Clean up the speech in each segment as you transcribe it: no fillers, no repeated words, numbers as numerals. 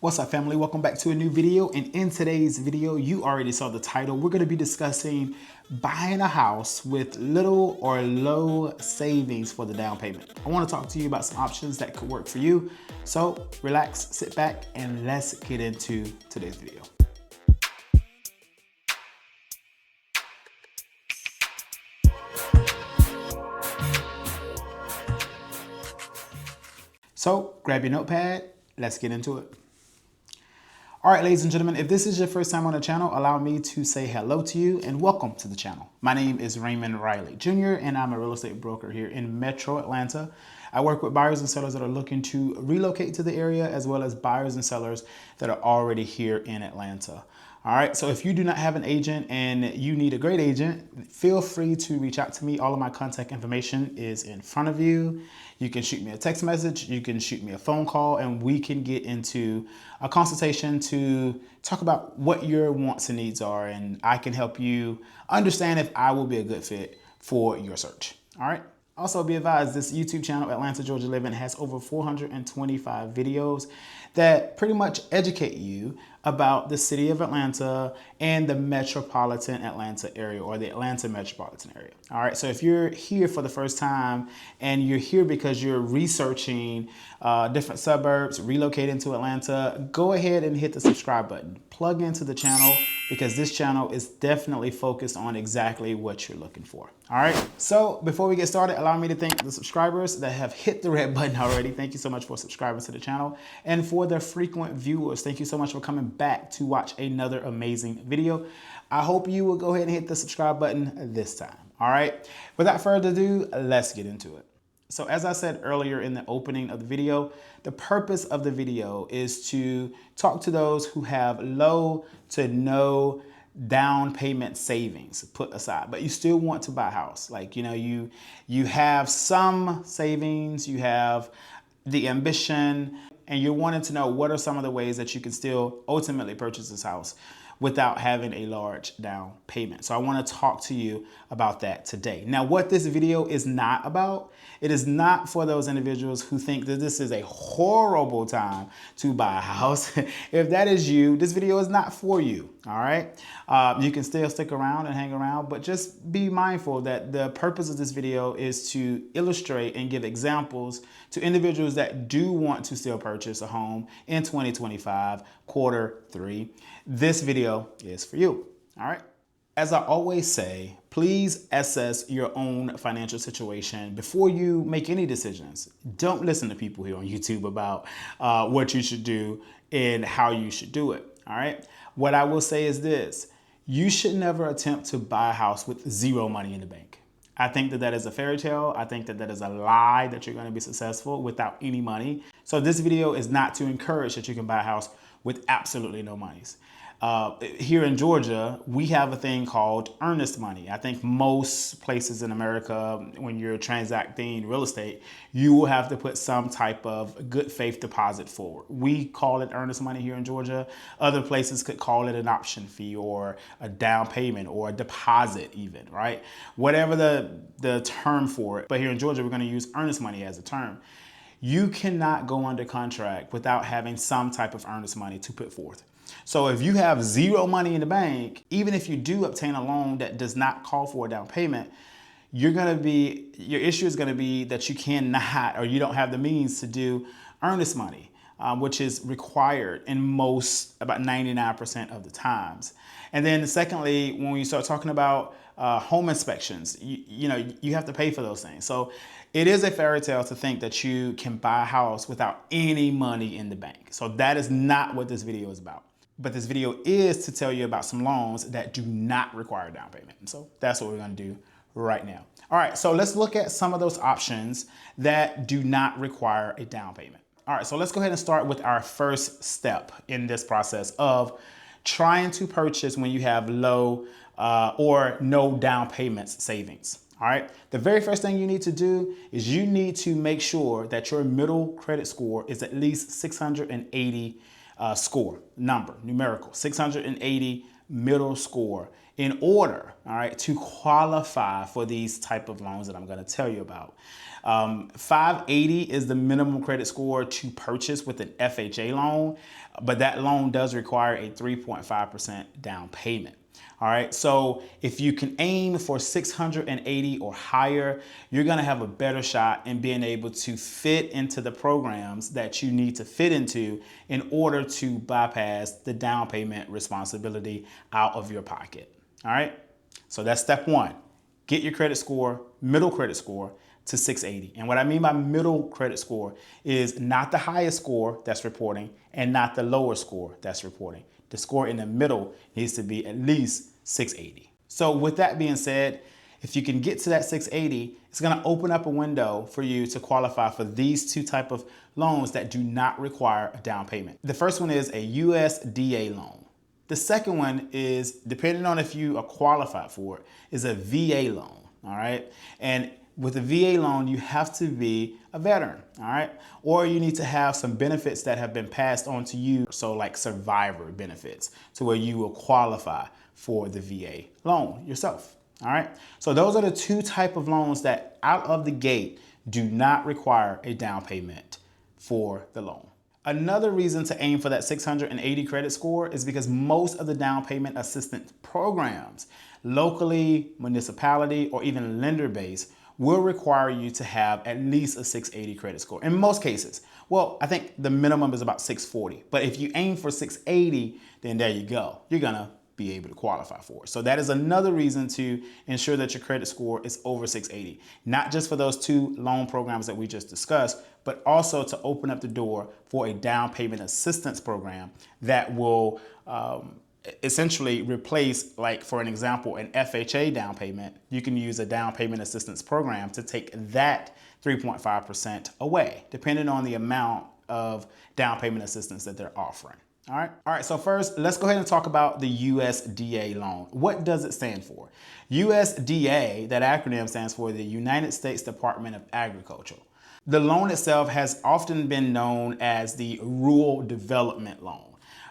What's up, family? Welcome back to a new video. And in today's video, you already saw the title. We're going to be discussing buying a house with little or low savings for the down payment. I want to talk to you about some options that could work for you. So relax, sit back, and let's get into today's video. So grab your notepad, let's get into it. All right, ladies and gentlemen, if this is your first time on the channel, allow me to say hello to you and welcome to the channel. My name is Raymond Riley Jr. and I'm a real estate broker here in Metro Atlanta. I work with buyers and sellers that are looking to relocate to the area, as well as buyers and sellers that are already here in Atlanta. All right, so if you do not have an agent and you need a great agent, feel free to reach out to me. All of my contact information is in front of you. You can shoot me a text message, you can shoot me a phone call, and we can get into a consultation to talk about what your wants and needs are, and I can help you understand if I will be a good fit for your search. All right. Also, be advised, this YouTube channel, Atlanta Georgia Living, has over 425 videos that pretty much educate you about the city of Atlanta and the metropolitan Atlanta area, or the Atlanta metropolitan area. All right, so if you're here for the first time and you're here because you're researching different suburbs, relocating to Atlanta, go ahead and hit the subscribe button. Plug into the channel, because this channel is definitely focused on exactly what you're looking for. All right, so before we get started, allow me to thank the subscribers that have hit the red button already. Thank you so much for subscribing to the channel. And for the frequent viewers, thank you so much for coming back to watch another amazing video. I hope you will go ahead and hit the subscribe button this time. All right, without further ado, let's get into it. So as I said earlier in the opening of the video, the purpose of the video is to talk to those who have low to no down payment savings put aside, but you still want to buy a house. Like, you know, you have some savings, you have the ambition, and you're wanting to know what are some of the ways that you can still ultimately purchase this house without having a large down payment. So I want to talk to you about that today. Now, what this video is not about, it is not for those individuals who think that this is a horrible time to buy a house. If that is you, this video is not for you, all right? You can still stick around and hang around, but just be mindful that the purpose of this video is to illustrate and give examples to individuals that do want to still purchase a home in 2025, Q3. This video is for you, all right? As I always say, please assess your own financial situation before you make any decisions. Don't listen to people here on YouTube about what you should do and how you should do it, all right? What I will say is this: you should never attempt to buy a house with zero money in the bank. I think that that is a fairy tale. I think that that is a lie that you're going to be successful without any money. So this video is not to encourage that you can buy a house with absolutely no monies. Here in Georgia, we have a thing called earnest money. I think most places in America, when you're transacting real estate, you will have to put some type of good faith deposit forward. We call it earnest money here in Georgia. Other places could call it an option fee or a down payment or a deposit even, right? Whatever the term for it. But here in Georgia, we're going to use earnest money as a term. You cannot go under contract without having some type of earnest money to put forth. So if you have zero money in the bank, even if you do obtain a loan that does not call for a down payment, your issue is going to be that you cannot, or you don't have the means to do earnest money, which is required in about 99% of the times. And then secondly, when you start talking about home inspections, you have to pay for those things. So it is a fairy tale to think that you can buy a house without any money in the bank. So that is not what this video is about. But this video is to tell you about some loans that do not require a down payment. And so that's what we're going to do right now. All right, so let's look at some of those options that do not require a down payment. All right, so let's go ahead and start with our first step in this process of trying to purchase when you have low or no down payments savings. All right, the very first thing you need to do is you need to make sure that your middle credit score is at least 680 score, numerical, 680 middle score in order, all right, to qualify for these type of loans that I'm going to tell you about. 580 is the minimum credit score to purchase with an FHA loan, but that loan does require a 3.5% down payment. All right, so if you can aim for 680 or higher, you're gonna have a better shot in being able to fit into the programs that you need to fit into in order to bypass the down payment responsibility out of your pocket. All right, so that's step one. Get your credit score, middle credit score, to 680. And what I mean by middle credit score is not the highest score that's reporting and not the lower score that's reporting. The score in the middle needs to be at least 680. So with that being said, if you can get to that 680, it's going to open up a window for you to qualify for these two type of loans that do not require a down payment. The first one is a USDA loan. The second one is, depending on if you are qualified for it, is a VA loan. All right. And with a VA loan, you have to be a veteran, all right? Or you need to have some benefits that have been passed on to you, so like survivor benefits, to where you will qualify for the VA loan yourself, all right? So those are the two type of loans that out of the gate do not require a down payment for the loan. Another reason to aim for that 680 credit score is because most of the down payment assistance programs, locally, municipality, or even lender-based, will require you to have at least a 680 credit score. In most cases, well, I think the minimum is about 640. But if you aim for 680, then there you go. You're gonna be able to qualify for it. So that is another reason to ensure that your credit score is over 680. Not just for those two loan programs that we just discussed, but also to open up the door for a down payment assistance program that will essentially replace, like for an example, an FHA down payment. You can use a down payment assistance program to take that 3.5% away, depending on the amount of down payment assistance that they're offering. All right, so first, let's go ahead and talk about the USDA loan. What does it stand for? USDA, that acronym stands for the United States Department of Agriculture. The loan itself has often been known as the Rural Development Loan.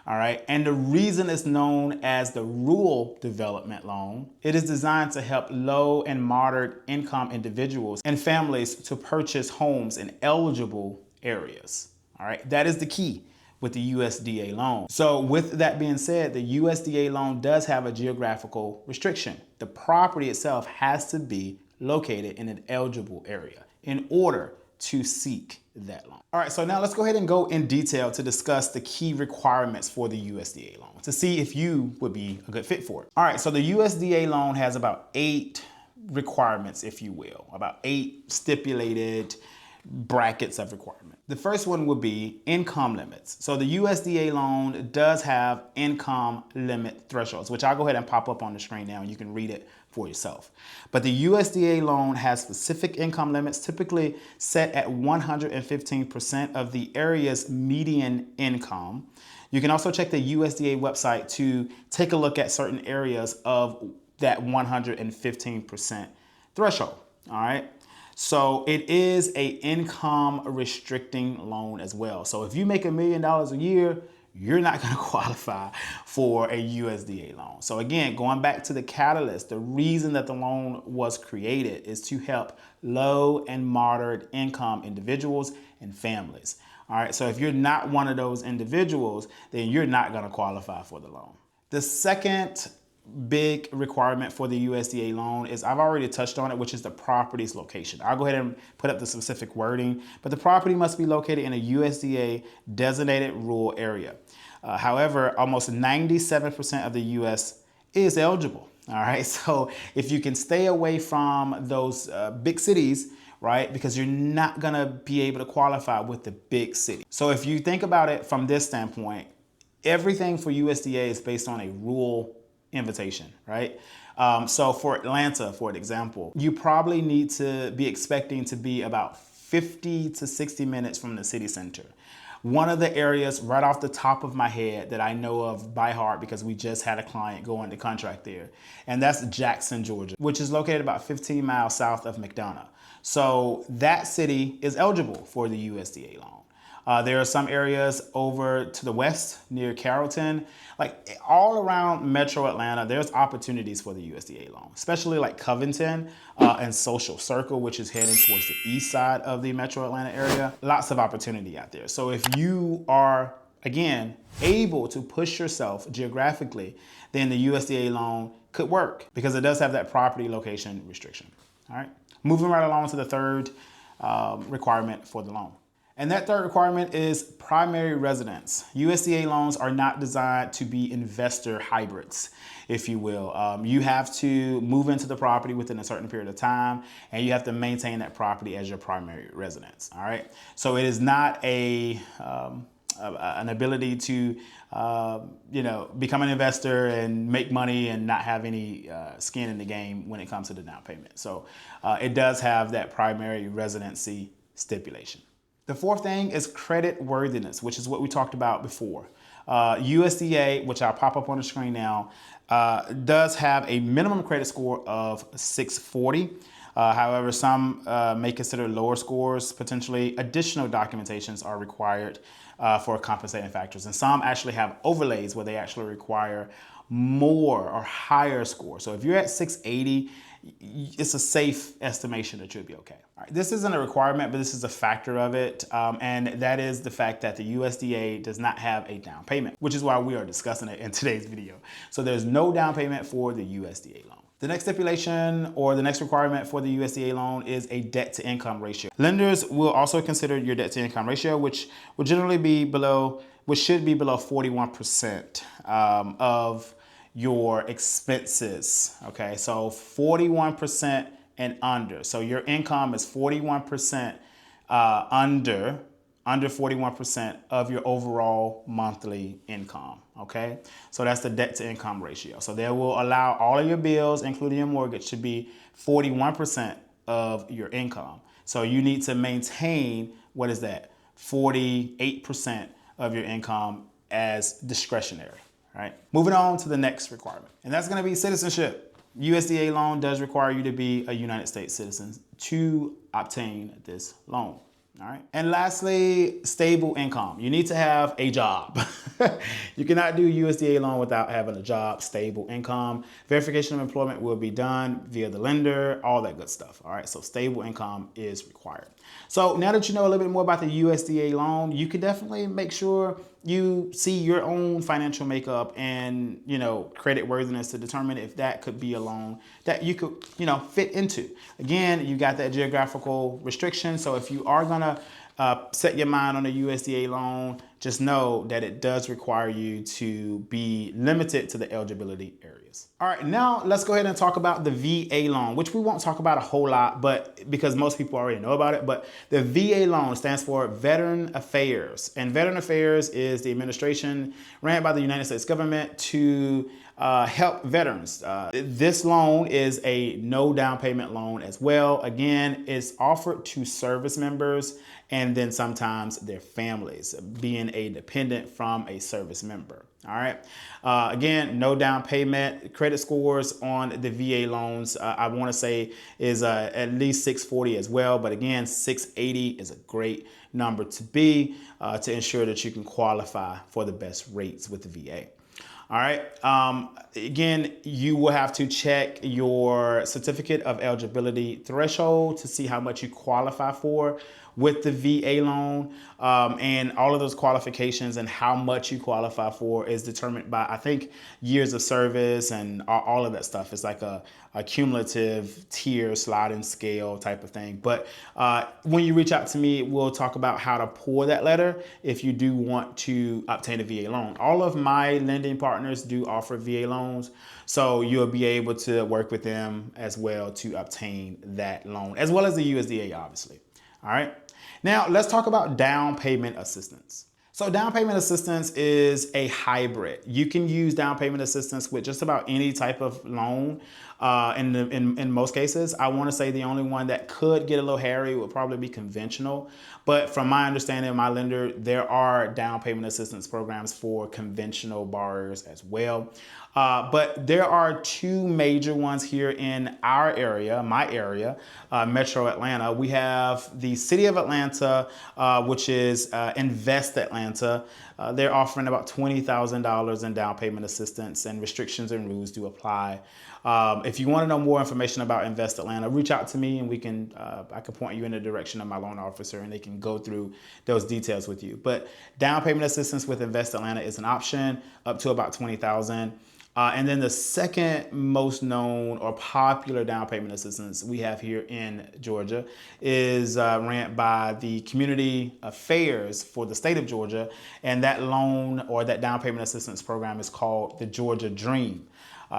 All right, and the reason it's known as the Rural Development Loan, it is designed to help low and moderate income individuals and families to purchase homes in eligible areas. All right, that is the key with the USDA loan. So with that being said, the USDA loan does have a geographical restriction. The property itself has to be located in an eligible area in order to seek that loan. All right, so now let's go ahead and go in detail to discuss the key requirements for the USDA loan to see if you would be a good fit for it. All right, so the USDA loan has about 8 requirements, if you will, about 8 stipulated brackets of requirement. The first one would be income limits. So the USDA loan does have income limit thresholds, which I'll go ahead and pop up on the screen now and you can read it for yourself. But the USDA loan has specific income limits, typically set at 115% of the area's median income. You can also check the USDA website to take a look at certain areas of that 115% threshold, all right? So it is a income restricting loan as well. So if you make $1 million a year, you're not going to qualify for a USDA loan. So again, going back to the catalyst, the reason that the loan was created is to help low and moderate income individuals and families. All right, so if you're not one of those individuals, then you're not going to qualify for the loan. The second big requirement for the USDA loan is, I've already touched on it, which is the property's location. I'll go ahead and put up the specific wording, but the property must be located in a USDA designated rural area. However, almost 97% of the US is eligible. All right, so if you can stay away from those big cities, right, because you're not gonna be able to qualify with the big city. So if you think about it from this standpoint, everything for USDA is based on a rural invitation, right? So for Atlanta, for example, you probably need to be expecting to be about 50 to 60 minutes from the city center. One of the areas right off the top of my head that I know of by heart, because we just had a client go into contract there, and that's Jackson, Georgia, which is located about 15 miles south of McDonough. So that city is eligible for the USDA loan. There are some areas over to the west near Carrollton, like all around Metro Atlanta, there's opportunities for the USDA loan, especially like Covington and Social Circle, which is heading towards the east side of the Metro Atlanta area. Lots of opportunity out there. So if you are, again, able to push yourself geographically, then the USDA loan could work because it does have that property location restriction. All right, moving right along to the third requirement for the loan. And that third requirement is primary residence. USDA loans are not designed to be investor hybrids, if you will. You have to move into the property within a certain period of time, and you have to maintain that property as your primary residence. All right. So it is not an ability to, become an investor and make money and not have any skin in the game when it comes to the down payment. So it does have that primary residency stipulation. The fourth thing is credit worthiness, which is what we talked about before. USDA, which I'll pop up on the screen now, does have a minimum credit score of 640. However, some may consider lower scores. Potentially additional documentations are required for compensating factors. And some actually have overlays where they actually require more or higher score. So if you're at 680, it's a safe estimation that you'll be okay. All right, this isn't a requirement, but this is a factor of it. And that is the fact that the USDA does not have a down payment, which is why we are discussing it in today's video. So there's no down payment for the USDA loan. The next stipulation or the next requirement for the USDA loan is a debt to income ratio. Lenders will also consider your debt to income ratio, which will generally be below, which should be below 41% of your expenses. Okay, so 41% and under. So your income is 41% under 41% of your overall monthly income. Okay, so that's the debt to income ratio. So they will allow all of your bills, including your mortgage, to be 41% of your income. So you need to maintain, what is that? 48% of your income as discretionary. Right. Moving on to the next requirement, and that's going to be citizenship. USDA loan does require you to be a United States citizen to obtain this loan. All right. And lastly, stable income. You need to have a job. You cannot do USDA loan without having a job, stable income. Verification of employment will be done via the lender, all that good stuff. All right. So stable income is required. So now that you know a little bit more about the USDA loan, you can definitely make sure you see your own financial makeup and, credit worthiness to determine if that could be a loan that you could, fit into. Again, you got that geographical restriction. So if you are going to set your mind on a USDA loan, just know that it does require you to be limited to the eligibility areas. All right, now let's go ahead and talk about the VA loan, which we won't talk about a whole lot, but because most people already know about it. But the VA loan stands for Veteran Affairs, and Veteran Affairs is the administration ran by the United States government to help veterans. This loan is a no down payment loan as well. Again, it's offered to service members and then sometimes their families, being a dependent from a service member. All right. Again, no down payment. Credit scores on the VA loans, I want to say, is at least 640 as well. But again, 680 is a great number to be to ensure that you can qualify for the best rates with the VA. All right. Again, you will have to check your certificate of eligibility threshold to see how much you qualify for with the VA loan. And all of those qualifications and how much you qualify for is determined by, I think, years of service and all of that stuff. It's like a cumulative tier sliding scale type of thing. But when you reach out to me, we'll talk about how to pull that letter if you do want to obtain a VA loan. All of my lending partners do offer VA loans, so you'll be able to work with them as well to obtain that loan, as well as the USDA, obviously. All right. Now let's talk about down payment assistance. So down payment assistance is a hybrid. You can use down payment assistance with just about any type of loan. In most cases, I want to say the only one that could get a little hairy would probably be conventional. But from my understanding of my lender, there are down payment assistance programs for conventional borrowers as well. But there are two major ones here in our area, my area, Metro Atlanta. We have the City of Atlanta, which is Invest Atlanta. They're offering about $20,000 in down payment assistance, and restrictions and rules do apply. If you want to know more information about Invest Atlanta, reach out to me and I can point you in the direction of my loan officer and they can go through those details with you. But down payment assistance with Invest Atlanta is an option up to about $20,000. And then the second most known or popular down payment assistance we have here in Georgia is ran by the Community Affairs for the state of Georgia. And that loan or that down payment assistance program is called the Georgia Dream.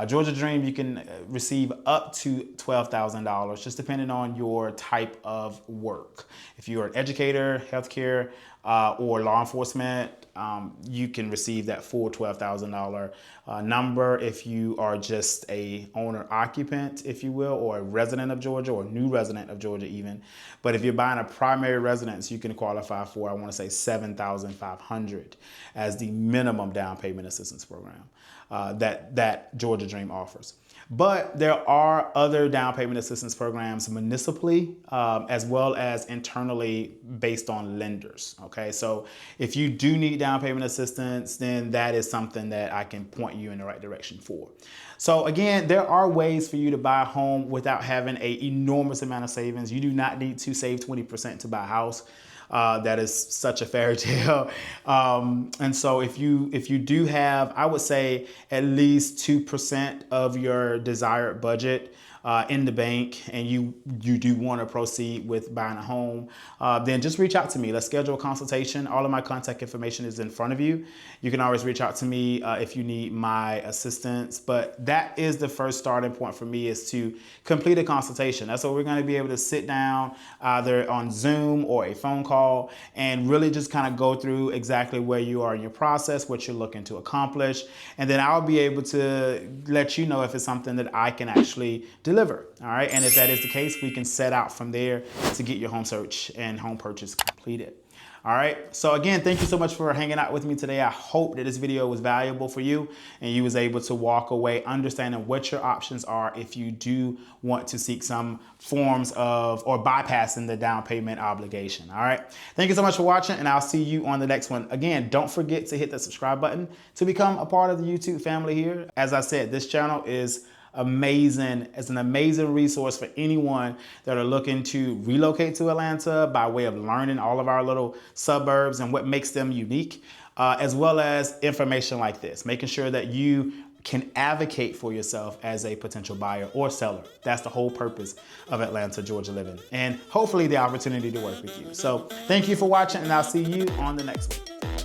Georgia Dream, you can receive up to $12,000, just depending on your type of work. If you're an educator, healthcare, or law enforcement, you can receive that full $12,000 number. If you are just a owner occupant, if you will, or a resident of Georgia or new resident of Georgia even. But if you're buying a primary residence, you can qualify for, I want to say $7,500 as the minimum down payment assistance program that Georgia Dream offers. But there are other down payment assistance programs municipally as well as internally based on lenders. Okay, so if you do need down payment assistance, then that is something that I can point you in the right direction for. So again, there are ways for you to buy a home without having an enormous amount of savings. You do not need to save 20% to buy a house. That is such a fairy tale. And so if you do have, I would say at least 2% of your desired budget in the bank, and you do want to proceed with buying a home, then just reach out to me. Let's schedule a consultation. All of my contact information is in front of you. You can always reach out to me if you need my assistance. But that is the first starting point for me, is to complete a consultation. That's what we're going to be able to sit down either on Zoom or a phone call and really just kind of go through exactly where you are in your process, what you're looking to accomplish. And then I'll be able to let you know if it's something that I can actually deliver. All right. And if that is the case, we can set out from there to get your home search and home purchase completed. All right. So again, thank you so much for hanging out with me today. I hope that this video was valuable for you and you was able to walk away understanding what your options are if you do want to seek some forms of or bypassing the down payment obligation. All right. Thank you so much for watching, and I'll see you on the next one. Again, don't forget to hit the subscribe button to become a part of the YouTube family here. As I said, this channel is amazing. It's an amazing resource for anyone that are looking to relocate to Atlanta by way of learning all of our little suburbs and what makes them unique, as well as information like this, making sure that you can advocate for yourself as a potential buyer or seller. That's the whole purpose of Atlanta, Georgia Living, and hopefully the opportunity to work with you. So thank you for watching, and I'll see you on the next one.